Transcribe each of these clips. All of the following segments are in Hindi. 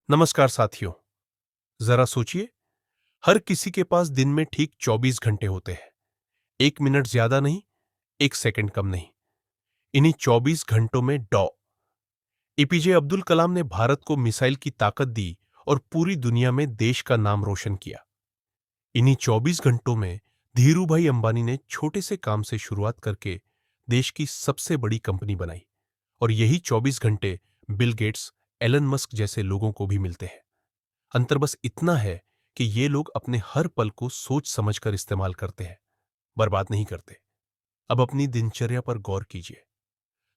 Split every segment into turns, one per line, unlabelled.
नमस्कार साथियों। जरा सोचिए, हर किसी के पास दिन में ठीक 24 घंटे होते हैं। 1 मिनट ज्यादा नहीं, 1 सेकंड कम नहीं। इन्हीं 24 घंटों में डॉ एपीजे अब्दुल कलाम ने भारत को मिसाइल की ताकत दी और पूरी दुनिया में देश का नाम रोशन किया। इन्हीं 24 घंटों में धीरू भाई अंबानी ने छोटे से काम से शुरुआत करके देश की सबसे बड़ी कंपनी बनाई। और यही 24 घंटे बिल गेट्स, एलन मस्क जैसे लोगों को भी मिलते हैं। अंतर बस इतना है कि ये लोग अपने हर पल को सोच समझकर इस्तेमाल करते हैं, बर्बाद नहीं करते। अब अपनी दिनचर्या पर गौर कीजिए।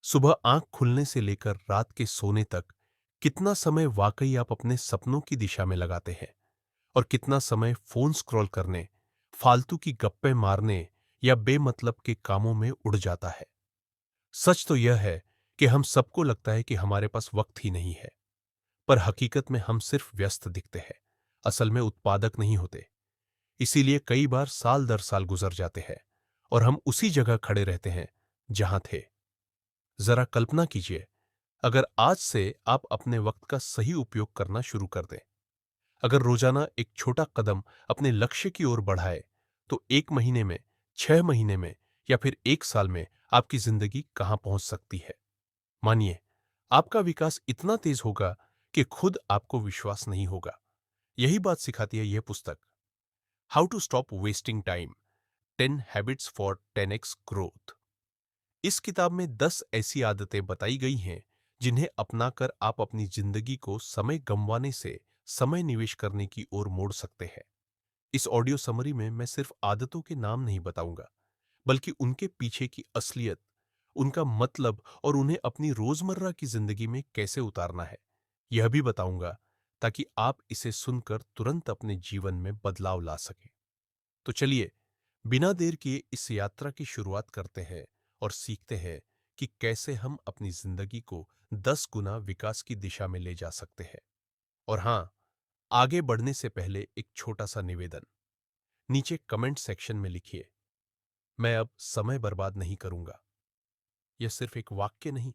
सुबह आंख खुलने से लेकर रात के सोने तक कितना समय वाकई आप अपने सपनों की दिशा में लगाते हैं और कितना समय फोन स्क्रॉल करने, फालतू की गप्पे मारने या बेमतलब के कामों में उड़ जाता है। सच तो यह है कि हम सबको लगता है कि हमारे पास वक्त ही नहीं है, पर हकीकत में हम सिर्फ व्यस्त दिखते हैं, असल में उत्पादक नहीं होते। इसीलिए कई बार साल दर साल गुजर जाते हैं और हम उसी जगह खड़े रहते हैं जहां थे। जरा कल्पना कीजिए, अगर आज से आप अपने वक्त का सही उपयोग करना शुरू कर दें, अगर रोजाना एक छोटा कदम अपने लक्ष्य की ओर बढ़ाए, तो 1 महीने में, 6 महीने में या फिर 1 साल में आपकी जिंदगी कहां पहुंच सकती है। मानिए, आपका विकास इतना तेज होगा कि खुद आपको विश्वास नहीं होगा। यही बात सिखाती है यह पुस्तक, how to stop wasting time, 10 habits for 10x growth. इस किताब में 10 ऐसी आदतें बताई गई हैं जिन्हें अपनाकर आप अपनी जिंदगी को समय गंवाने से समय निवेश करने की ओर मोड़ सकते हैं। इस ऑडियो समरी में मैं सिर्फ आदतों के नाम नहीं बताऊंगा, बल्कि उनके पीछे की असलियत, उनका मतलब और उन्हें अपनी रोजमर्रा की जिंदगी में कैसे उतारना है, यह भी बताऊंगा, ताकि आप इसे सुनकर तुरंत अपने जीवन में बदलाव ला सकें। तो चलिए, बिना देर किए इस यात्रा की शुरुआत करते हैं और सीखते हैं कि कैसे हम अपनी जिंदगी को 10 गुना विकास की दिशा में ले जा सकते हैं। और हाँ, आगे बढ़ने से पहले एक छोटा सा निवेदन, नीचे कमेंट सेक्शन में लिखिए, मैं अब समय बर्बाद नहीं करूंगा। यह सिर्फ एक वाक्य नहीं,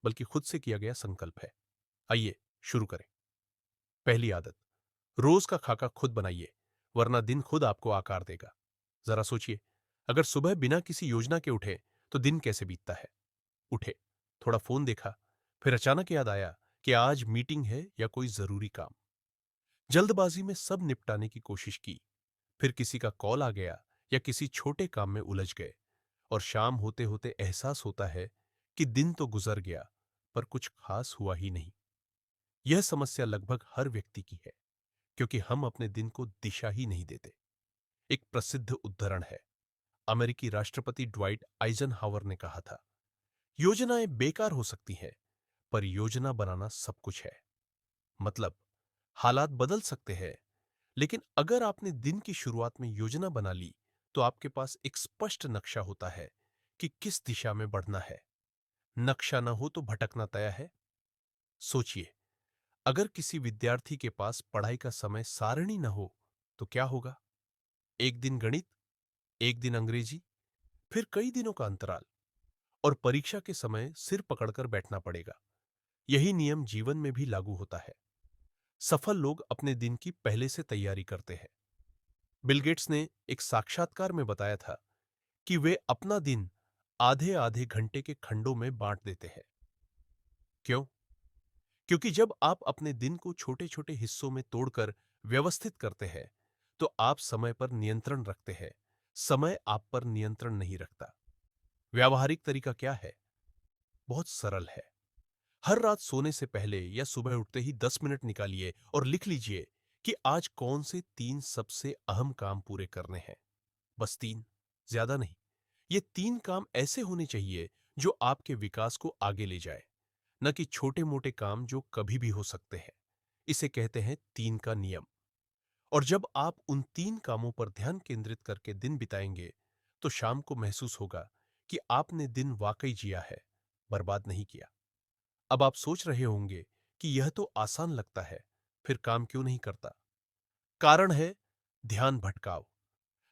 बल्कि खुद से किया गया संकल्प है। आइए शुरू करें। पहली आदत, रोज का खाका खुद बनाइए, वरना दिन खुद आपको आकार देगा। जरा सोचिए, अगर सुबह बिना किसी योजना के उठे तो दिन कैसे बीतता है। उठे, थोड़ा फोन देखा, फिर अचानक याद आया कि आज मीटिंग है या कोई जरूरी काम। जल्दबाजी में सब निपटाने की कोशिश की, फिर किसी का कॉल आ गया या किसी छोटे काम में उलझ गए, और शाम होते होते एहसास होता है कि दिन तो गुजर गया, पर कुछ खास हुआ ही नहीं। यह समस्या लगभग हर व्यक्ति की है, क्योंकि हम अपने दिन को दिशा ही नहीं देते। एक प्रसिद्ध उद्धरण है, अमेरिकी राष्ट्रपति ड्वाइट आइजनहावर ने कहा था, योजनाएं बेकार हो सकती हैं, पर योजना बनाना सब कुछ है। मतलब, हालात बदल सकते हैं, लेकिन अगर आपने दिन की शुरुआत में योजना बना ली, तो आपके पास एक स्पष्ट नक्शा होता है कि किस दिशा में बढ़ना है। नक्शा न हो तो भटकना तय है। सोचिए, अगर किसी विद्यार्थी के पास पढ़ाई का समय सारणी न हो, तो क्या होगा? एक दिन गणित, एक दिन अंग्रेजी, फिर कई दिनों का अंतराल, और परीक्षा के समय सिर पकड़कर बैठना पड़ेगा। यही नियम जीवन में भी लागू होता है। सफल लोग अपने दिन की पहले से तैयारी करते हैं। बिल गेट्स ने एक साक्षात्कार में बताया था कि वे अपना दिन आधे आधे घंटे के खंडों में बांट देते हैं। क्यों? क्योंकि जब आप अपने दिन को छोटे छोटे हिस्सों में तोड़कर व्यवस्थित करते हैं, तो आप समय पर नियंत्रण रखते हैं, समय आप पर नियंत्रण नहीं रखता। व्यावहारिक तरीका क्या है? बहुत सरल है। हर रात सोने से पहले या सुबह उठते ही 10 मिनट निकालिए और लिख लीजिए कि आज कौन से 3 सबसे अहम काम पूरे करने हैं। बस 3, ज्यादा नहीं। ये 3 काम ऐसे होने चाहिए जो आपके विकास को आगे ले जाए, न कि छोटे मोटे काम जो कभी भी हो सकते हैं। इसे कहते हैं 3 का नियम। और जब आप उन 3 कामों पर ध्यान केंद्रित करके दिन बिताएंगे, तो शाम को महसूस होगा कि आपने दिन वाकई जिया है, बर्बाद नहीं किया। अब आप सोच रहे होंगे कि यह तो आसान लगता है, फिर काम क्यों नहीं करता? कारण है ध्यान भटकाव।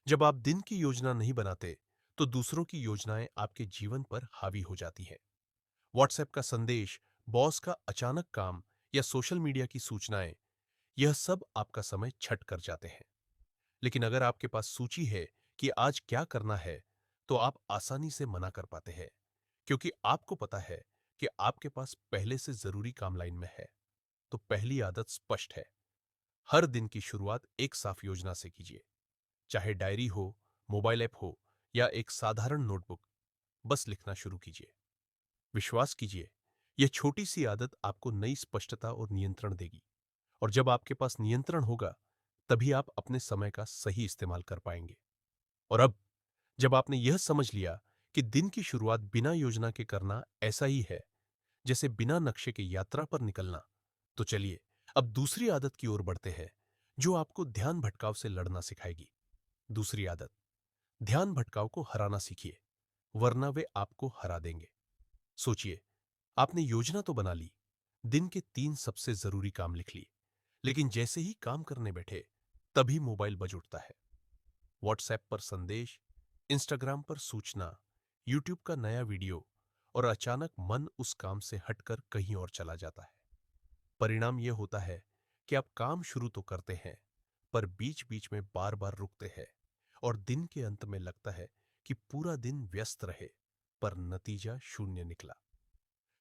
जब आप दिन की योजना नहीं बनाते, तो दूसरों की योजनाएं आपके जीवन पर हावी हो जाती हैं। व्हाट्सएप का संदेश, बॉस का अचानक काम या सोशल मीडिया की सूचनाएं यह सब आपका समय छट कर जाते हैं। लेकिन अगर आपके पास सूची है कि आज क्या करना है, तो आप आसानी से मना कर पाते हैं, क्योंकि आपको पता है कि आपके पास पहले से जरूरी काम लाइन में है। तो पहली आदत स्पष्ट है। हर दिन की शुरुआत एक साफ योजना से कीजिए। चाहे डायरी हो, मोबाइल ऐप हो या एक साधारण नोटबुक, बस लिखना शुरू कीजिए। विश्वास कीजिए, यह छोटी सी आदत आपको नई स्पष्टता और नियंत्रण देगी। और जब आपके पास नियंत्रण होगा, तभी आप अपने समय का सही इस्तेमाल कर पाएंगे। और अब जब आपने यह समझ लिया कि दिन की शुरुआत बिना योजना के करना ऐसा ही है जैसे बिना नक्शे के यात्रा पर निकलना, तो चलिए अब दूसरी आदत की ओर बढ़ते हैं, जो आपको ध्यान भटकाव से लड़ना सिखाएगी। दूसरी आदत, ध्यान भटकाव को हराना सीखिए, वरना वे आपको हरा देंगे। सोचिए, आपने योजना तो बना ली, दिन के 3 सबसे जरूरी काम लिख लिए, लेकिन जैसे ही काम करने बैठे, तभी मोबाइल बज उठता है। व्हाट्सएप पर संदेश, इंस्टाग्राम पर सूचना, यूट्यूब का नया वीडियो, और अचानक मन उस काम से हटकर कहीं और चला जाता है। परिणाम यह होता है कि आप काम शुरू तो करते हैं, पर बीच बीच में बार बार रुकते हैं, और दिन के अंत में लगता है कि पूरा दिन व्यस्त रहे, पर नतीजा शून्य निकला।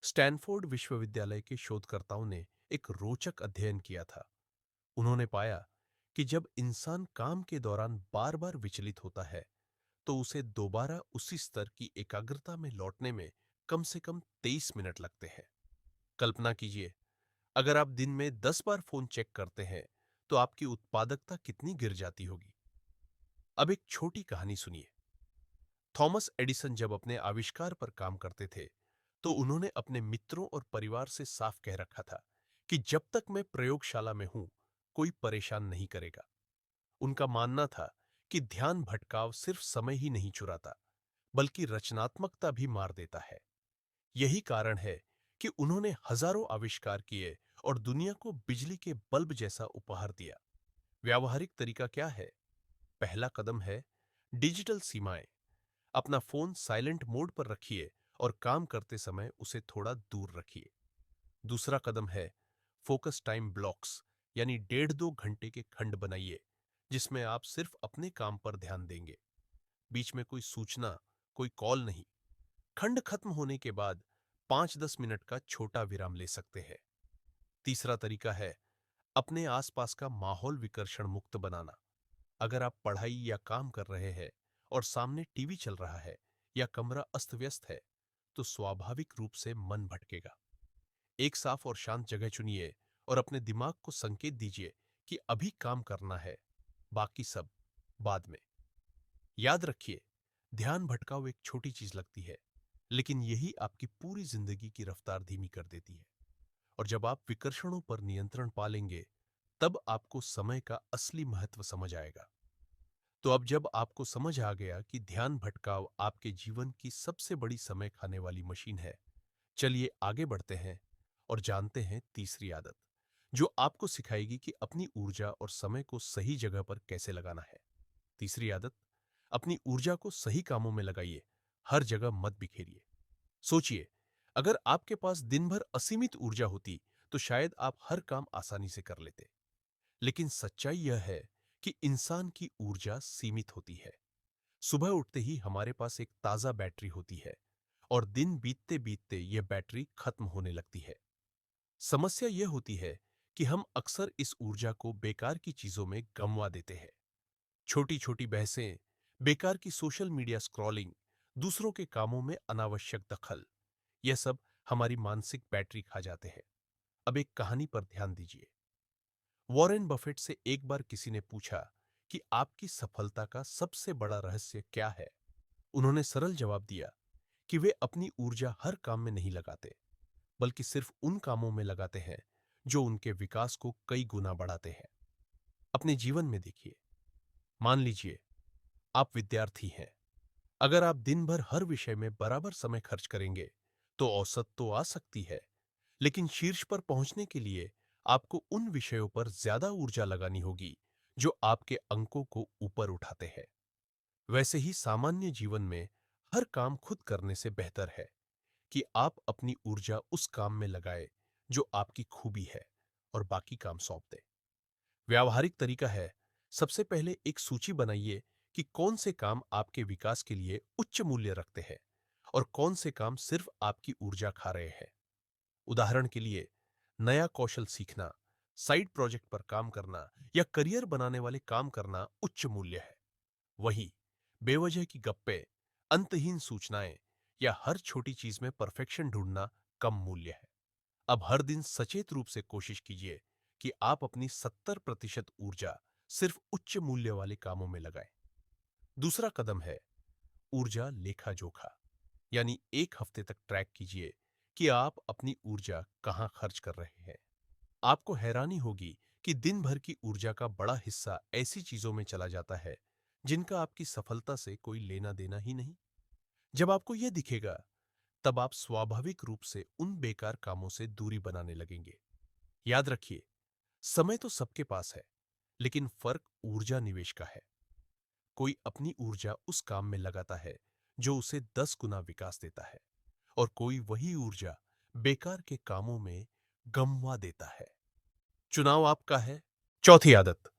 स्टैनफोर्ड विश्वविद्यालय के शोधकर्ताओं ने एक रोचक अध्ययन किया था। उन्होंने पाया कि जब इंसान काम के दौरान बार बार विचलित होता है, तो उसे दोबारा उसी स्तर की एकाग्रता में लौटने में कम से कम 23 मिनट लगते हैं। कल्पना कीजिए, अगर आप दिन में 10 बार फोन चेक करते हैं, तो आपकी उत्पादकता कितनी गिर जाती होगी। अब एक छोटी कहानी सुनिए। थॉमस एडिसन जब अपने आविष्कार पर काम करते थे, तो उन्होंने अपने मित्रों और परिवार से साफ कह रखा था कि जब तक मैं प्रयोगशाला में हूं, कोई परेशान नहीं करेगा। उनका मानना था कि ध्यान भटकाव सिर्फ समय ही नहीं चुराता, बल्कि रचनात्मकता भी मार देता है। यही कारण है कि उन्होंने हजारों आविष्कार किए और दुनिया को बिजली के बल्ब जैसा उपहार दिया। व्यावहारिक तरीका क्या है? पहला कदम है डिजिटल सीमाएं। अपना फोन साइलेंट मोड पर रखिए और काम करते समय उसे थोड़ा दूर रखिए। दूसरा कदम है फोकस टाइम ब्लॉक्स, यानी 1.5-2 घंटे के खंड बनाइए, जिसमें आप सिर्फ अपने काम पर ध्यान देंगे। बीच में कोई सूचना, कोई कॉल नहीं। खंड खत्म होने के बाद 5-10 मिनट का छोटा विराम ले सकते हैं। तीसरा तरीका है अपने आसपास का माहौल विकर्षण मुक्त बनाना। अगर आप पढ़ाई या काम कर रहे हैं और सामने टीवी चल रहा है या कमरा अस्त व्यस्त है, तो स्वाभाविक रूप से मन भटकेगा। एक साफ और शांत जगह चुनिए और अपने दिमाग को संकेत दीजिए कि अभी काम करना है, बाकी सब बाद में। याद रखिए, ध्यान भटकाव एक छोटी चीज लगती है, लेकिन यही आपकी पूरी जिंदगी की रफ्तार धीमी कर देती है। और जब आप विकर्षणों पर नियंत्रण पा लेंगे, तब आपको समय का असली महत्व समझ आएगा। तो अब जब आपको समझ आ गया कि ध्यान भटकाव आपके जीवन की सबसे बड़ी समय खाने वाली मशीन है, चलिए आगे बढ़ते हैं और जानते हैं तीसरी आदत, जो आपको सिखाएगी कि अपनी ऊर्जा और समय को सही जगह पर कैसे लगाना है। तीसरी आदत, अपनी ऊर्जा को सही कामों में लगाइए, हर जगह मत बिखेरिए। सोचिए, अगर आपके पास दिन भर असीमित ऊर्जा होती, तो शायद आप हर काम आसानी से कर लेते। लेकिन सच्चाई यह है कि इंसान की ऊर्जा सीमित होती है। सुबह उठते ही हमारे पास एक ताजा बैटरी होती है, और दिन बीतते बीतते यह बैटरी खत्म होने लगती है। समस्या यह होती है कि हम अक्सर इस ऊर्जा को बेकार की चीजों में गंवा देते हैं। छोटी छोटी बहसें, बेकार की सोशल मीडिया स्क्रॉलिंग, दूसरों के कामों में अनावश्यक दखल, यह सब हमारी मानसिक बैटरी खा जाते हैं। अब एक कहानी पर ध्यान दीजिए। वॉरेन बफेट से एक बार किसी ने पूछा कि आपकी सफलता का सबसे बड़ा रहस्य क्या है। उन्होंने सरल जवाब दिया कि वे अपनी ऊर्जा हर काम में नहीं लगाते, बल्कि सिर्फ उन कामों में लगाते हैं जो उनके विकास को कई गुना बढ़ाते हैं। अपने जीवन में देखिए, मान लीजिए आप विद्यार्थी हैं। अगर आप दिन भर हर विषय में बराबर समय खर्च करेंगे, तो औसत तो आ सकती है, लेकिन शीर्ष पर पहुंचने के लिए आपको उन विषयों पर ज्यादा ऊर्जा लगानी होगी जो आपके अंकों को ऊपर उठाते हैं। वैसे ही सामान्य जीवन में हर काम खुद करने से बेहतर है कि आप अपनी ऊर्जा उस काम में लगाए जो आपकी खूबी है, और बाकी काम सौंप दें। व्यावहारिक तरीका है, सबसे पहले एक सूची बनाइए कि कौन से काम आपके विकास के लिए उच्च मूल्य रखते हैं और कौन से काम सिर्फ आपकी ऊर्जा खा रहे हैं। उदाहरण के लिए, नया कौशल सीखना, साइड प्रोजेक्ट पर काम करना या करियर बनाने वाले काम करना उच्च मूल्य है। वहीं बेवजह की गप्पे, अंतहीन सूचनाएं या हर छोटी चीज में परफेक्शन ढूंढना कम मूल्य है। अब हर दिन सचेत रूप से कोशिश कीजिए कि आप अपनी 70% ऊर्जा सिर्फ उच्च मूल्य वाले कामों में लगाएं। दूसरा कदम है ऊर्जा लेखा जोखा, यानी एक हफ्ते तक ट्रैक कीजिए कि आप अपनी ऊर्जा कहां खर्च कर रहे हैं। आपको हैरानी होगी कि दिन भर की ऊर्जा का बड़ा हिस्सा ऐसी चीजों में चला जाता है जिनका आपकी सफलता से कोई लेना देना ही नहीं। जब आपको यह दिखेगा, तब आप स्वाभाविक रूप से उन बेकार कामों से दूरी बनाने लगेंगे। याद रखिए, समय तो सबके पास है, लेकिन फर्क ऊर्जा निवेश का है। कोई अपनी ऊर्जा उस काम में लगाता है जो उसे 10 गुना विकास देता है, और कोई वही ऊर्जा बेकार के कामों में गमवा देता है। चुनाव आपका है। चौथी आदत,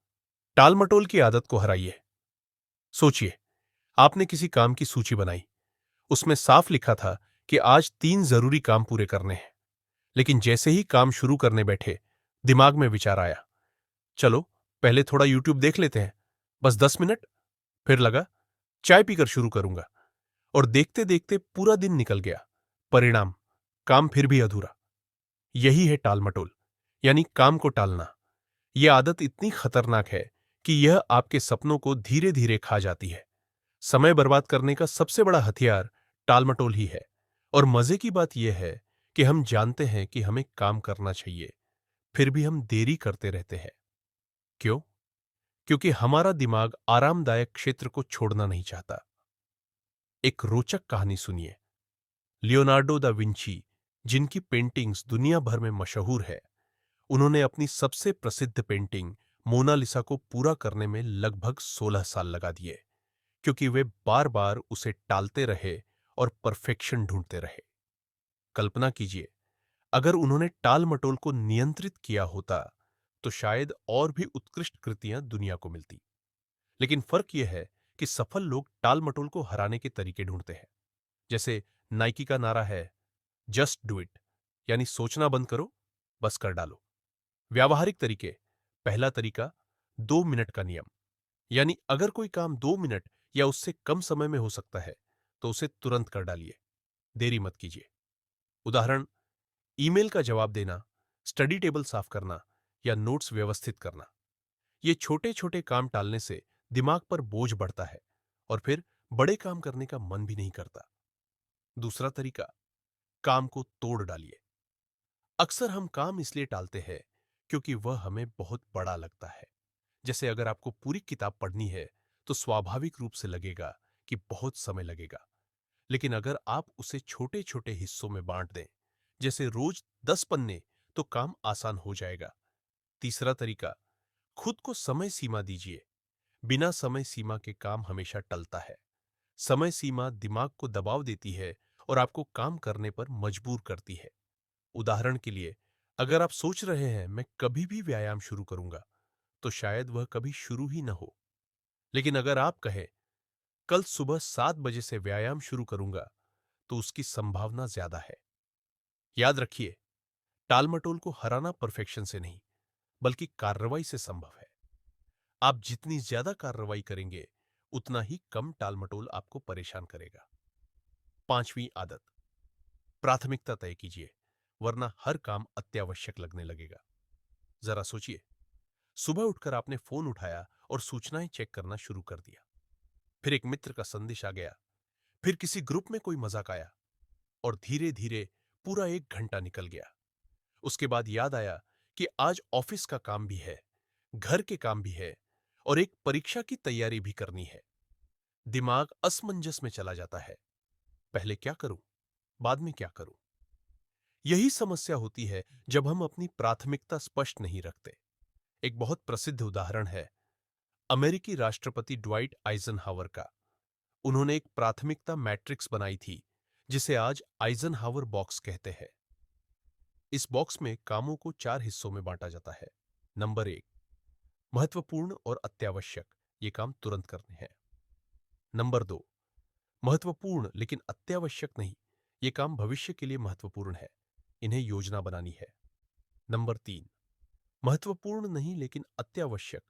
टाल मटोल की आदत को हराइए। सोचिए, आपने किसी काम की सूची बनाई, उसमें साफ लिखा था कि आज 3 जरूरी काम पूरे करने हैं। लेकिन जैसे ही काम शुरू करने बैठे, दिमाग में विचार आया, चलो पहले थोड़ा यूट्यूब देख लेते हैं, बस 10 मिनट। फिर लगा, चाय पीकर शुरू करूंगा, और देखते देखते पूरा दिन निकल गया। परिणाम, काम फिर भी अधूरा। यही है टाल मटोल, यानी काम को टालना। यह आदत इतनी खतरनाक है कि यह आपके सपनों को धीरे धीरे खा जाती है। समय बर्बाद करने का सबसे बड़ा हथियार टालमटोल ही है। और मजे की बात यह है कि हम जानते हैं कि हमें काम करना चाहिए, फिर भी हम देरी करते रहते हैं। क्यों? क्योंकि हमारा दिमाग आरामदायक क्षेत्र को छोड़ना नहीं चाहता। एक रोचक कहानी सुनिए। लियोनार्डो दा विंची, जिनकी पेंटिंग्स दुनिया भर में मशहूर है, उन्होंने अपनी सबसे प्रसिद्ध पेंटिंग मोनालिसा को पूरा करने में लगभग 16 साल लगा दिए, क्योंकि वे बार बार उसे टालते रहे और परफेक्शन ढूंढते रहे। कल्पना कीजिए, अगर उन्होंने टाल मटोल को नियंत्रित किया होता तो शायद और भी उत्कृष्ट कृतियां दुनिया को मिलती। लेकिन फर्क यह है कि सफल लोग टाल मटोल को हराने के तरीके ढूंढते हैं। जैसे नाइकी का नारा है, जस्ट डू इट, यानी सोचना बंद करो, बस कर डालो। व्यावहारिक तरीके, पहला तरीका, 2 मिनट का नियम, यानी अगर कोई काम 2 मिनट या उससे कम समय में हो सकता है तो उसे तुरंत कर डालिए, देरी मत कीजिए। उदाहरण, ईमेल का जवाब देना, स्टडी टेबल साफ करना या नोट्स व्यवस्थित करना। ये छोटे छोटे काम टालने से दिमाग पर बोझ बढ़ता है और फिर बड़े काम करने का मन भी नहीं करता। दूसरा तरीका, काम को तोड़ डालिए। अक्सर हम काम इसलिए टालते हैं क्योंकि वह हमें बहुत बड़ा लगता है। जैसे अगर आपको पूरी किताब पढ़नी है तो स्वाभाविक रूप से लगेगा कि बहुत समय लगेगा। लेकिन अगर आप उसे छोटे छोटे हिस्सों में बांट दें, जैसे रोज 10 पन्ने, तो काम आसान हो जाएगा। तीसरा तरीका, खुद को समय सीमा दीजिए। बिना समय सीमा के काम हमेशा टलता है। समय सीमा दिमाग को दबाव देती है और आपको काम करने पर मजबूर करती है। उदाहरण के लिए, अगर आप सोच रहे हैं मैं कभी भी व्यायाम शुरू करूंगा, तो शायद वह कभी शुरू ही न हो। लेकिन अगर आप कहें कल सुबह 7 बजे से व्यायाम शुरू करूंगा, तो उसकी संभावना ज्यादा है। याद रखिए, टालमटोल को हराना परफेक्शन से नहीं, बल्कि कार्रवाई से संभव है। आप जितनी ज्यादा कार्रवाई करेंगे, उतना ही कम टालमटोल आपको परेशान करेगा। पांचवी आदत, प्राथमिकता तय कीजिए, वरना हर काम अत्यावश्यक लगने लगेगा। जरा सोचिए, सुबह उठकर आपने फोन उठाया और सूचनाएं चेक करना शुरू कर दिया। फिर एक मित्र का संदेश आ गया, फिर किसी ग्रुप में कोई मजाक आया, और धीरे धीरे पूरा 1 घंटा निकल गया। उसके बाद याद आया कि आज ऑफिस का काम भी है, घर के काम भी है, और एक परीक्षा की तैयारी भी करनी है। दिमाग असमंजस में चला जाता है, पहले क्या करूं, बाद में क्या करूं। यही समस्या होती है जब हम अपनी प्राथमिकता स्पष्ट नहीं रखते। एक बहुत प्रसिद्ध उदाहरण है अमेरिकी राष्ट्रपति ड्वाइट आइजनहावर का। उन्होंने एक प्राथमिकता मैट्रिक्स बनाई थी, जिसे आज आइजनहावर बॉक्स कहते हैं। इस बॉक्स में कामों को 4 हिस्सों में बांटा जाता है। नंबर 1, महत्वपूर्ण और अत्यावश्यक, ये काम तुरंत करने हैं। नंबर 2, महत्वपूर्ण लेकिन अत्यावश्यक नहीं, ये काम भविष्य के लिए महत्वपूर्ण है, इन्हें योजना बनानी है। नंबर 3, महत्वपूर्ण नहीं लेकिन अत्यावश्यक,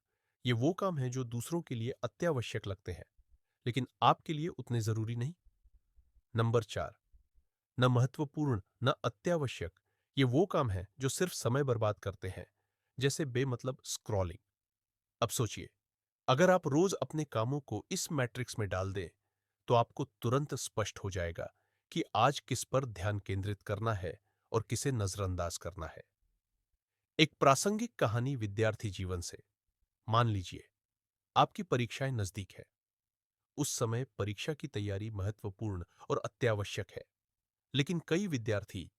ये वो काम है जो दूसरों के लिए अत्यावश्यक लगते हैं लेकिन आपके लिए उतने जरूरी नहीं। नंबर 4, न महत्वपूर्ण न अत्यावश्यक, ये वो काम है जो सिर्फ समय बर्बाद करते हैं, जैसे बेमतलब स्क्रॉलिंग। अब सोचिए, अगर आप रोज अपने कामों को इस मैट्रिक्स में डाल दें तो आपको तुरंत स्पष्ट हो जाएगा कि आज किस पर ध्यान केंद्रित करना है और किसे नजरअंदाज करना है। एक प्रासंगिक कहानी विद्यार्थी जीवन से। मान लीजिए आपकी परीक्षाएं नजदीक है। उस समय परीक्षा की तैयारी महत्वपूर्ण और अत्यावश्यक है, लेकिन कई विद्यार्थी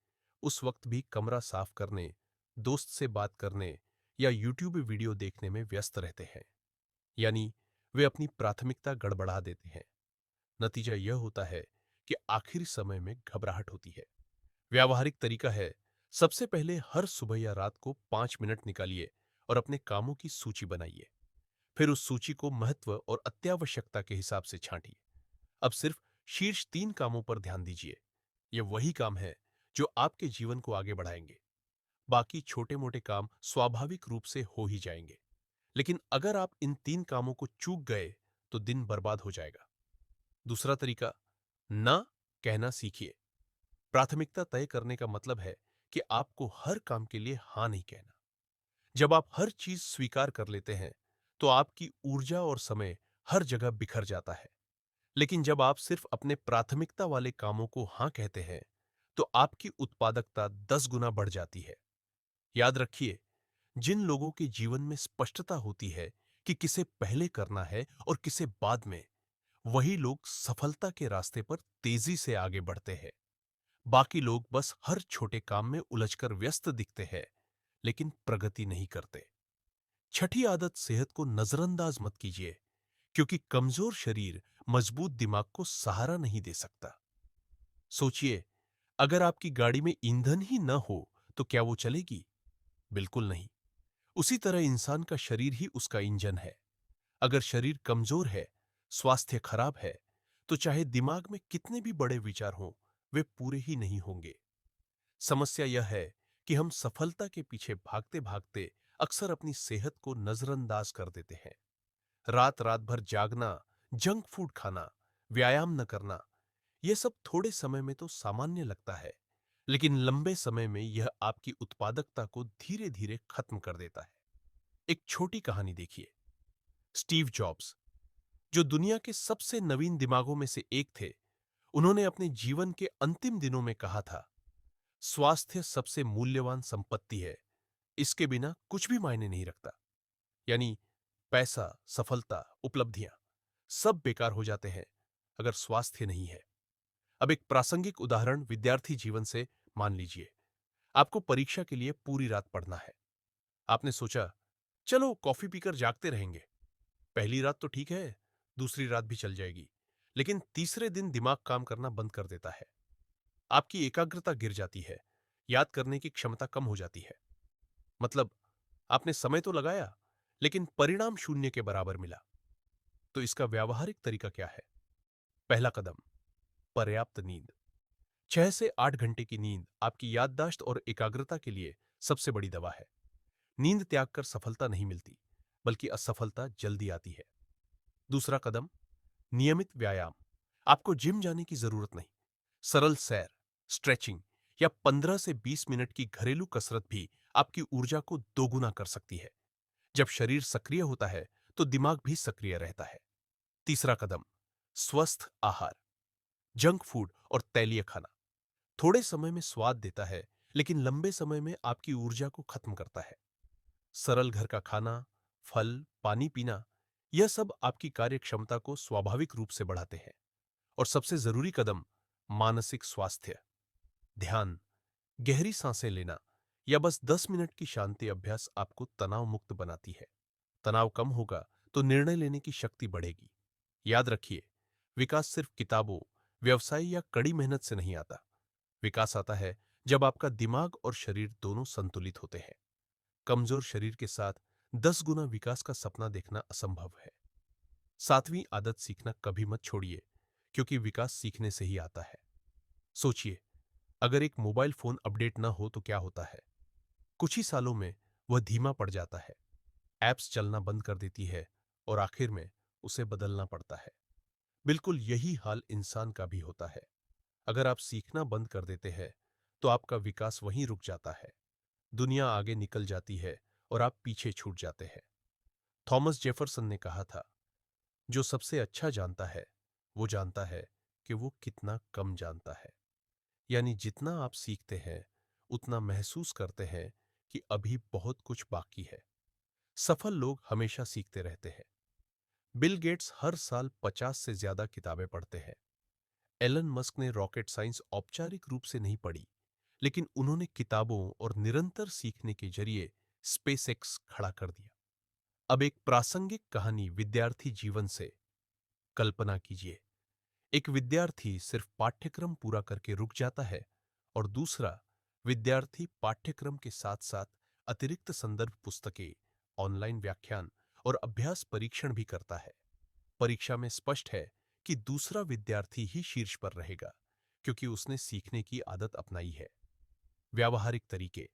उस वक्त भी कमरा साफ करने, दोस्त से बात करने या यूट्यूब वीडियो देखने में व्यस्त रहते हैं। यानी वे अपनी प्राथमिकता गड़बड़ा देते हैं। नतीजा यह होता है कि आखिरी समय में घबराहट होती है। व्यावहारिक तरीका है, सबसे पहले हर सुबह या रात को 5 मिनट निकालिए और अपने कामों की सूची बनाइए। फिर उस सूची को महत्व और अत्यावश्यकता के हिसाब से छांटिए। अब सिर्फ शीर्ष 3 कामों पर ध्यान दीजिए। ये वही काम है जो आपके जीवन को आगे बढ़ाएंगे। बाकी छोटे मोटे काम स्वाभाविक रूप से हो ही जाएंगे। लेकिन अगर आप इन 3 कामों को चूक गए तो दिन बर्बाद हो जाएगा। दूसरा तरीका, ना कहना सीखिए। प्राथमिकता तय करने का मतलब है कि आपको हर काम के लिए हां नहीं कहना। जब आप हर चीज स्वीकार कर लेते हैं तो आपकी ऊर्जा और समय हर जगह बिखर जाता है। लेकिन जब आप सिर्फ अपने प्राथमिकता वाले कामों को हां कहते हैं तो आपकी उत्पादकता 10 गुना बढ़ जाती है। याद रखिए, जिन लोगों के जीवन में स्पष्टता होती है कि किसे पहले करना है और किसे बाद में, वही लोग सफलता के रास्ते पर तेजी से आगे बढ़ते हैं। बाकी लोग बस हर छोटे काम में उलझकर व्यस्त दिखते हैं लेकिन प्रगति नहीं करते। छठी आदत, सेहत को नजरअंदाज मत कीजिए, क्योंकि कमजोर शरीर मजबूत दिमाग को सहारा नहीं दे सकता। सोचिए, अगर आपकी गाड़ी में ईंधन ही न हो तो क्या वो चलेगी? बिल्कुल नहीं। उसी तरह इंसान का शरीर ही उसका इंजन है। अगर शरीर कमजोर है, स्वास्थ्य खराब है, तो चाहे दिमाग में कितने भी बड़े विचार हों, वे पूरे ही नहीं होंगे। समस्या यह है कि हम सफलता के पीछे भागते भागते अक्सर अपनी सेहत को नजरअंदाज कर देते हैं। रात रात भर जागना, जंक फूड खाना, व्यायाम न करना, यह सब थोड़े समय में तो सामान्य लगता है, लेकिन लंबे समय में यह आपकी उत्पादकता को धीरे धीरे खत्म कर देता है। एक छोटी कहानी देखिए। स्टीव जॉब्स, जो दुनिया के सबसे नवीन दिमागों में से एक थे, उन्होंने अपने जीवन के अंतिम दिनों में कहा था, स्वास्थ्य सबसे मूल्यवान संपत्ति है, इसके बिना कुछ भी मायने नहीं रखता। यानी पैसा, सफलता, उपलब्धियां सब बेकार हो जाते हैं अगर स्वास्थ्य नहीं है। अब एक प्रासंगिक उदाहरण विद्यार्थी जीवन से मान लीजिए। आपको परीक्षा के लिए पूरी रात पढ़ना है। आपने सोचा, चलो कॉफी पीकर जागते रहेंगे। पहली रात तो ठीक है, दूसरी रात भी चल जाएगी, लेकिन तीसरे दिन दिमाग काम करना बंद कर देता है। आपकी एकाग्रता गिर जाती है, याद करने की क्षमता कम हो जाती है। मतलब, आपने समय तो लगाया, लेकिन परिणाम शून्य के बराबर मिला। तो इसका व्यावहारिक तरीका क्या है? पहला कदम, पर्याप्त नींद। 6 से 8 घंटे की नींद आपकी याददाश्त और एकाग्रता के लिए सबसे बड़ी दवा है। नींद त्याग कर सफलता नहीं मिलती, बल्कि असफलता जल्दी आती है। दूसरा कदम, नियमित व्यायाम। आपको जिम जाने की जरूरत नहीं। सरल सैर, स्ट्रेचिंग या 15 से 20 मिनट की घरेलू कसरत भी आपकी ऊर्जा को दोगुना कर सकती है। जब शरीर सक्रिय होता है तो दिमाग भी सक्रिय रहता है। तीसरा कदम, स्वस्थ आहार। जंक फूड और तैलीय खाना थोड़े समय में स्वाद देता है, लेकिन लंबे समय में आपकी ऊर्जा को खत्म करता है। सरल घर का खाना, फल, पानी पीना, यह सब आपकी कार्य क्षमता को स्वाभाविक रूप से बढ़ाते हैं। और सबसे जरूरी कदम, मानसिक स्वास्थ्य। ध्यान, गहरी सांसें लेना या बस 10 मिनट की शांति अभ्यास आपको तनाव मुक्त बनाती है। तनाव कम होगा तो निर्णय लेने की शक्ति बढ़ेगी। याद रखिए, विकास सिर्फ किताबों, व्यवसाय या कड़ी मेहनत से नहीं आता। विकास आता है जब आपका दिमाग और शरीर दोनों संतुलित होते हैं। कमजोर शरीर के साथ 10 गुना विकास का सपना देखना असंभव है। सातवीं आदत, सीखना कभी मत छोड़िए, क्योंकि विकास सीखने से ही आता है। सोचिए, अगर एक मोबाइल फोन अपडेट ना हो तो क्या होता है? कुछ ही सालों में वह धीमा पड़ जाता है, ऐप्स चलना बंद कर देती है और आखिर में उसे बदलना पड़ता है। बिल्कुल यही हाल इंसान का भी होता है। अगर आप सीखना बंद कर देते हैं तो आपका विकास वहीं रुक जाता है। दुनिया आगे निकल जाती है और आप पीछे छूट जाते हैं। थॉमस जेफरसन ने कहा था, जो सबसे अच्छा जानता है वो जानता है कि वो कितना कम जानता है। यानी जितना आप सीखते हैं उतना महसूस करते हैं कि अभी बहुत कुछ बाकी है। सफल लोग हमेशा सीखते रहते हैं। बिल गेट्स हर साल 50 से ज्यादा किताबें पढ़ते हैं। एलन मस्क ने रॉकेट साइंस औपचारिक रूप से नहीं पढ़ी, लेकिन उन्होंने किताबों और निरंतर सीखने के जरिए स्पेसएक्स खड़ा कर दिया। अब एक प्रासंगिक कहानी विद्यार्थी जीवन से। कल्पना कीजिए, एक विद्यार्थी सिर्फ पाठ्यक्रम पूरा करके रुक जाता है और दूसरा विद्यार्थी पाठ्यक्रम के साथ साथ अतिरिक्त संदर्भ पुस्तकें, ऑनलाइन व्याख्यान और अभ्यास परीक्षण भी करता है। परीक्षा में स्पष्ट है कि दूसरा विद्यार्थी ही शीर्ष पर रहेगा, क्योंकि उसने सीखने की आदत अपनाई है। व्यावहारिक तरीके।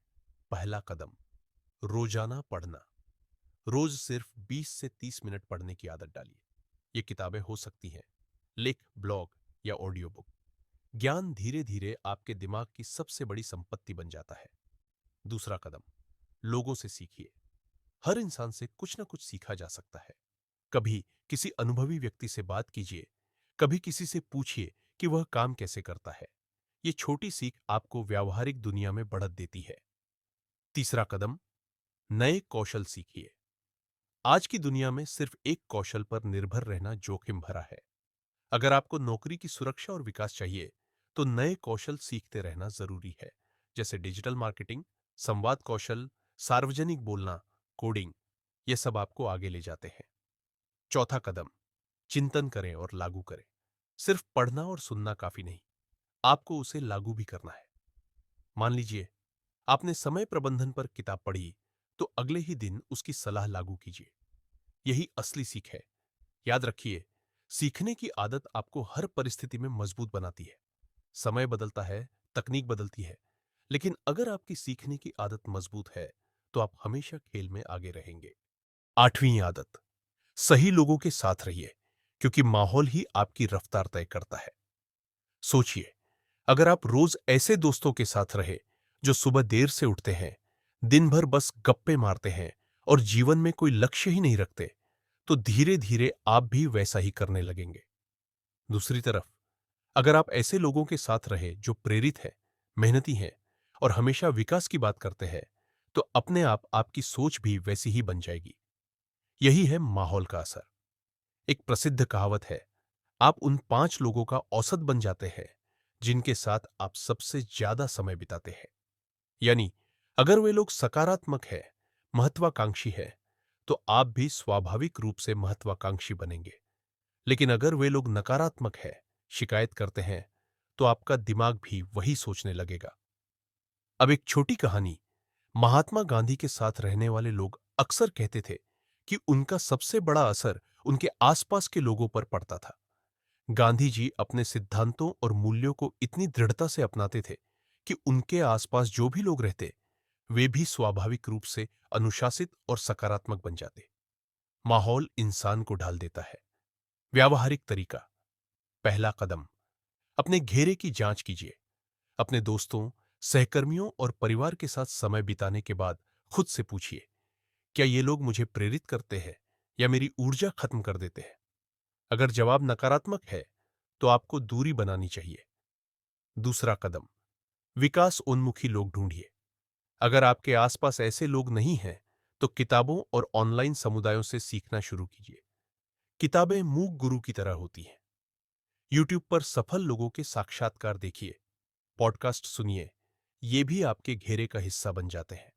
पहला कदम, रोजाना पढ़ना। रोज सिर्फ 20 से 30 मिनट पढ़ने की आदत डालिए। ये किताबें हो सकती हैं, लेख, ब्लॉग या ऑडियो बुक। ज्ञान धीरे धीरे आपके दिमाग की सबसे बड़ी संपत्ति बन जाता है। दूसरा कदम, लोगों से सीखिए। हर इंसान से कुछ ना कुछ सीखा जा सकता है। कभी किसी अनुभवी व्यक्ति से बात कीजिए, कभी किसी से पूछिए कि वह काम कैसे करता है। ये छोटी सीख आपको व्यावहारिक दुनिया में बढ़त देती है। तीसरा कदम, नए कौशल सीखिए। आज की दुनिया में सिर्फ एक कौशल पर निर्भर रहना जोखिम भरा है। अगर आपको नौकरी की सुरक्षा और विकास चाहिए, तो नए कौशल सीखते रहना जरूरी है, जैसे डिजिटल मार्केटिंग, संवाद कौशल, सार्वजनिक बोलना, कोडिंग। ये सब आपको आगे ले जाते हैं। चौथा कदम, चिंतन करें और लागू करें। सिर्फ पढ़ना और सुनना काफी नहीं, आपको उसे लागू भी करना है। मान लीजिए, आपने समय प्रबंधन पर किताब पढ़ी, तो अगले ही दिन उसकी सलाह लागू कीजिए। यही असली सीख है। याद रखिए, सीखने की आदत आपको हर परिस्थिति में मजबूत बनाती है। समय बदलता है, तकनीक बदलती है, लेकिन अगर आपकी सीखने की आदत मजबूत है, तो आप हमेशा खेल में आगे रहेंगे। आठवीं आदत, सही लोगों के साथ रहिए, क्योंकि माहौल ही आपकी रफ्तार तय करता है। सोचिए, अगर आप रोज ऐसे दोस्तों के साथ रहे जो सुबह देर से उठते हैं, दिन भर बस गप्पे मारते हैं और जीवन में कोई लक्ष्य ही नहीं रखते, तो धीरे धीरे आप भी वैसा ही करने लगेंगे। दूसरी तरफ, अगर आप ऐसे लोगों के साथ रहे जो प्रेरित है, मेहनती हैं और हमेशा विकास की बात करते हैं, तो अपने आप आपकी सोच भी वैसी ही बन जाएगी। यही है माहौल का असर। एक प्रसिद्ध कहावत है, आप उन 5 लोगों का औसत बन जाते हैं जिनके साथ आप सबसे ज्यादा समय बिताते हैं। यानी अगर वे लोग सकारात्मक है, महत्वाकांक्षी है, तो आप भी स्वाभाविक रूप से महत्वाकांक्षी बनेंगे। लेकिन अगर वे लोग नकारात्मक है, शिकायत करते हैं, तो आपका दिमाग भी वही सोचने लगेगा। अब एक छोटी कहानी। महात्मा गांधी के साथ रहने वाले लोग अक्सर कहते थे कि उनका सबसे बड़ा असर उनके आसपास के लोगों पर पड़ता था। गांधी जी अपने सिद्धांतों और मूल्यों को इतनी दृढ़ता से अपनाते थे कि उनके आसपास जो भी लोग रहते, वे भी स्वाभाविक रूप से अनुशासित और सकारात्मक बन जाते। माहौल इंसान को ढाल देता है। व्यावहारिक तरीका। पहला कदम, अपने घेरे की जांच कीजिए। अपने दोस्तों, सहकर्मियों और परिवार के साथ समय बिताने के बाद खुद से पूछिए, क्या ये लोग मुझे प्रेरित करते हैं या मेरी ऊर्जा खत्म कर देते हैं? अगर जवाब नकारात्मक है, तो आपको दूरी बनानी चाहिए। दूसरा कदम, विकास उन्मुखी लोग ढूंढिए। अगर आपके आसपास ऐसे लोग नहीं हैं, तो किताबों और ऑनलाइन समुदायों से सीखना शुरू कीजिए। किताबें मूक गुरु की तरह होती हैं। यूट्यूब पर सफल लोगों के साक्षात्कार देखिए, पॉडकास्ट सुनिए, ये भी आपके घेरे का हिस्सा बन जाते हैं।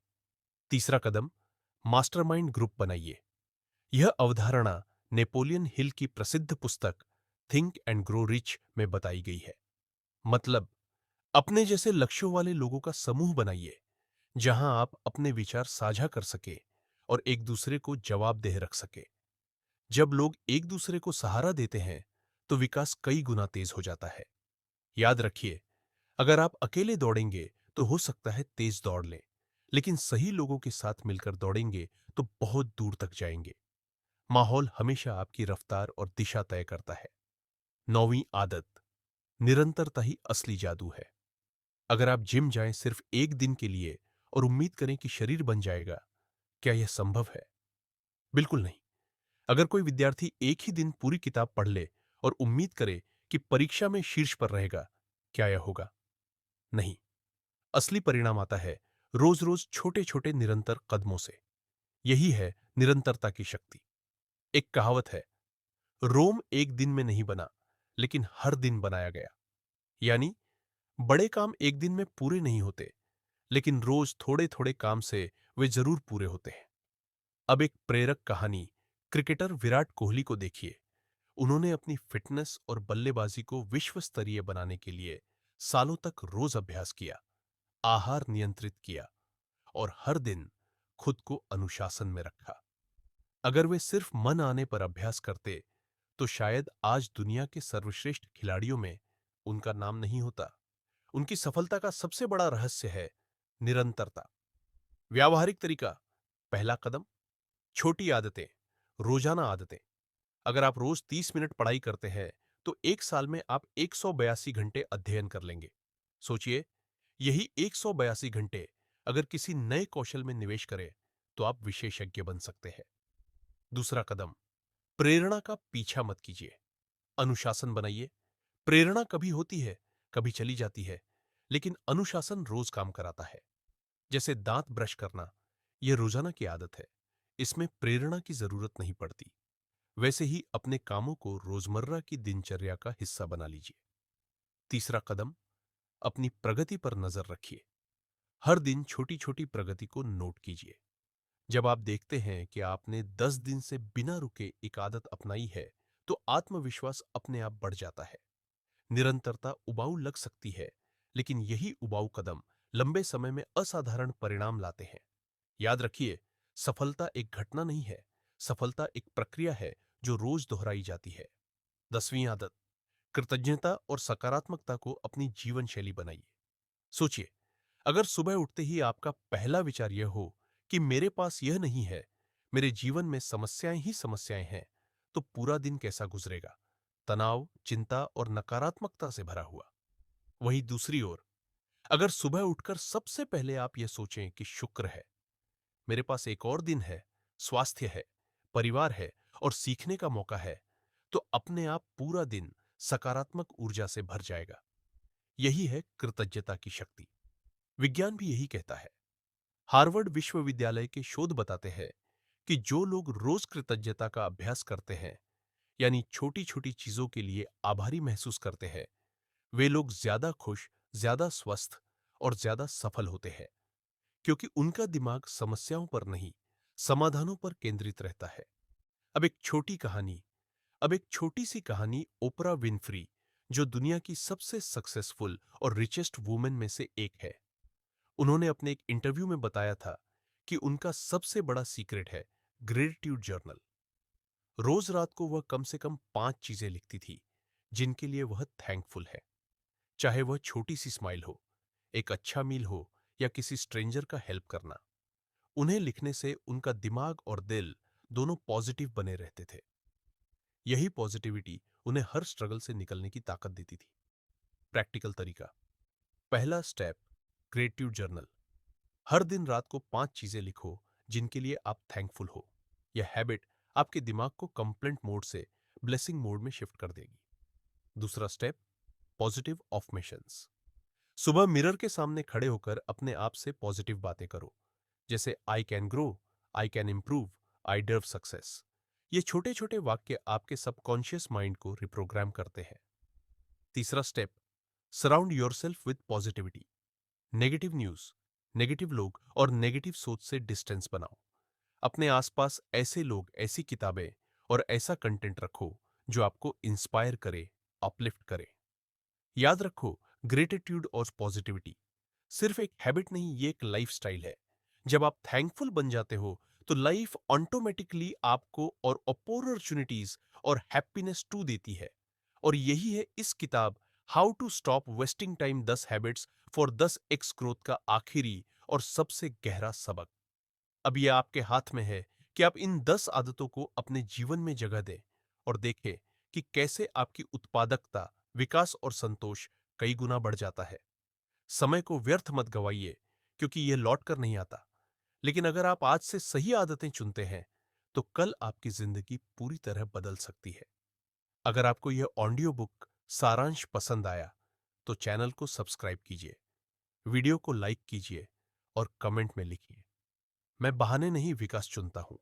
तीसरा कदम, मास्टरमाइंड ग्रुप बनाइए। यह अवधारणा नेपोलियन हिल की प्रसिद्ध पुस्तक थिंक एंड ग्रो रिच में बताई गई है। मतलब, अपने जैसे लक्ष्यों वाले लोगों का समूह बनाइए, जहां आप अपने विचार साझा कर सके और एक दूसरे को जवाबदेह रख सके। जब लोग एक दूसरे को सहारा देते हैं तो विकास कई गुना तेज हो जाता है। याद रखिए, अगर आप अकेले दौड़ेंगे तो हो सकता है तेज दौड़ लें, लेकिन सही लोगों के साथ मिलकर दौड़ेंगे तो बहुत दूर तक जाएंगे। माहौल हमेशा आपकी रफ्तार और दिशा तय करता है। 9वीं आदत, निरंतरता ही असली जादू है। अगर आप जिम जाएं सिर्फ एक दिन के लिए और उम्मीद करें कि शरीर बन जाएगा, क्या यह संभव है? बिल्कुल नहीं। अगर कोई विद्यार्थी एक ही दिन पूरी किताब पढ़ ले और उम्मीद करे कि परीक्षा में शीर्ष पर रहेगा, क्या यह होगा? नहीं। असली परिणाम आता है रोज रोज छोटे छोटे निरंतर कदमों से। यही है निरंतरता की शक्ति। एक कहावत है, रोम एक दिन में नहीं बना, लेकिन हर दिन बनाया गया। यानी बड़े काम एक दिन में पूरे नहीं होते, लेकिन रोज थोड़े थोड़े काम से वे जरूर पूरे होते हैं। अब एक प्रेरक कहानी, क्रिकेटर विराट कोहली को देखिए। उन्होंने अपनी फिटनेस और बल्लेबाजी को विश्व स्तरीय बनाने के लिए सालों तक रोज अभ्यास किया, आहार नियंत्रित किया और हर दिन खुद को अनुशासन में रखा। अगर वे सिर्फ मन आने पर अभ्यास करते तो शायद आज दुनिया के सर्वश्रेष्ठ खिलाड़ियों में उनका नाम नहीं होता। उनकी सफलता का सबसे बड़ा रहस्य है निरंतरता। व्यावहारिक तरीका, पहला कदम, छोटी आदतें, रोजाना आदतें। अगर आप रोज 30 मिनट पढ़ाई करते हैं तो एक साल में आप 182 घंटे अध्ययन कर लेंगे। सोचिए, यही 182 घंटे अगर किसी नए कौशल में निवेश करें तो आप विशेषज्ञ बन सकते हैं। दूसरा कदम, प्रेरणा का पीछा मत कीजिए, अनुशासन बनाइए। प्रेरणा कभी होती है, कभी चली जाती है, लेकिन अनुशासन रोज काम कराता है। जैसे दांत ब्रश करना, यह रोजाना की आदत है, इसमें प्रेरणा की जरूरत नहीं पड़ती। वैसे ही अपने कामों को रोजमर्रा की दिनचर्या का हिस्सा बना लीजिए। तीसरा कदम, अपनी प्रगति पर नजर रखिए। हर दिन छोटी छोटी प्रगति को नोट कीजिए। जब आप देखते हैं कि आपने 10 दिन से बिना रुके एक आदत अपनाई है तो आत्मविश्वास अपने आप बढ़ जाता है। निरंतरता उबाऊ लग सकती है, लेकिन यही उबाऊ कदम लंबे समय में असाधारण परिणाम लाते हैं। याद रखिए, सफलता एक घटना नहीं है, सफलता एक प्रक्रिया है जो रोज दोहराई जाती है। 10वीं आदत, कृतज्ञता और सकारात्मकता को अपनी जीवन शैली बनाइए। सोचिए, अगर सुबह उठते ही आपका पहला विचार यह हो कि मेरे पास यह नहीं है, मेरे जीवन में समस्याएं ही समस्याएं हैं, तो पूरा दिन कैसा गुजरेगा? तनाव, चिंता और नकारात्मकता से भरा हुआ। वहीं दूसरी ओर, अगर सुबह उठकर सबसे पहले आप यह सोचें कि शुक्र है, मेरे पास एक और दिन है, स्वास्थ्य है, परिवार है और सीखने का मौका है, तो अपने आप पूरा दिन सकारात्मक ऊर्जा से भर जाएगा। यही है कृतज्ञता की शक्ति। विज्ञान भी यही कहता है। हार्वर्ड विश्वविद्यालय के शोध बताते हैं कि जो लोग रोज कृतज्ञता का अभ्यास करते हैं, यानी छोटी छोटी चीजों के लिए आभारी महसूस करते हैं, वे लोग ज्यादा खुश, ज्यादा स्वस्थ और ज्यादा सफल होते हैं, क्योंकि उनका दिमाग समस्याओं पर नहीं, समाधानों पर केंद्रित रहता है। अब एक छोटी कहानी, अब एक छोटी सी कहानी ओपरा विनफ्री, जो दुनिया की सबसे सक्सेसफुल और रिचेस्ट वुमेन में से एक है। उन्होंने अपने एक इंटरव्यू में बताया था कि उनका सबसे बड़ा सीक्रेट है ग्रेटिट्यूड जर्नल। रोज रात को वह कम से कम 5 चीजें लिखती थी जिनके लिए वह थैंकफुल है। चाहे वह छोटी सी स्माइल हो, एक अच्छा मील हो या किसी स्ट्रेंजर का हेल्प करना। उन्हें लिखने से उनका दिमाग और दिल दोनों पॉजिटिव बने रहते थे। यही पॉजिटिविटी उन्हें हर स्ट्रगल से निकलने की ताकत देती थी। प्रैक्टिकल तरीका, पहला स्टेप, ग्रेटिट्यूड जर्नल। हर दिन रात को 5 चीजें लिखो जिनके लिए आप थैंकफुल हो। यह हैबिट आपके दिमाग को कंप्लेंट मोड से ब्लेसिंग मोड में शिफ्ट कर देगी। दूसरा स्टेप, पॉजिटिव अफर्मेशंस। सुबह मिरर के सामने खड़े होकर अपने आप से पॉजिटिव बातें करो, जैसे I can grow, I can improve, I deserve success. ये छोटे छोटे वाक्य आपके सबकॉन्शियस माइंड को रिप्रोग्राम करते हैं। तीसरा step, surround yourself with positivity. Negative news, negative लोग और नेगेटिव सोच से डिस्टेंस बनाओ। अपने आसपास ऐसे लोग, ऐसी किताबें और ऐसा कंटेंट रखो जो आपको इंस्पायर करे, अपलिफ्ट करे। याद रखो, ग्रेटिट्यूड और पॉजिटिविटी सिर्फ एक हैबिट नहीं, ये एक लाइफस्टाइल है। जब आप थैंकफुल बन जाते हो तो लाइफ ऑटोमेटिकली आपको और अपॉर्चुनिटीज और हैप्पीनेस टू देती है। और यही है इस किताब how to stop wasting time 10 habits for 10x growth का आखिरी और सबसे गहरा सबक। अब यह आपके हाथ में है कि आप इन 10 आदतों को अपने जीवन में जगह दें और देखें कि कैसे आपकी उत्पादकता, विकास और संतोष कई गुना बढ़ जाता है। समय को व्यर्थ मत गवाइए, क्योंकि यह लौट कर नहीं आता। लेकिन अगर आप आज से सही आदतें चुनते हैं तो कल आपकी जिंदगी पूरी तरह बदल सकती है। अगर आपको यह ऑडियो बुक सारांश पसंद आया तो चैनल को सब्सक्राइब कीजिए, वीडियो को लाइक कीजिए और कमेंट में लिखिए, मैं बहाने नहीं विकास चुनता हूं।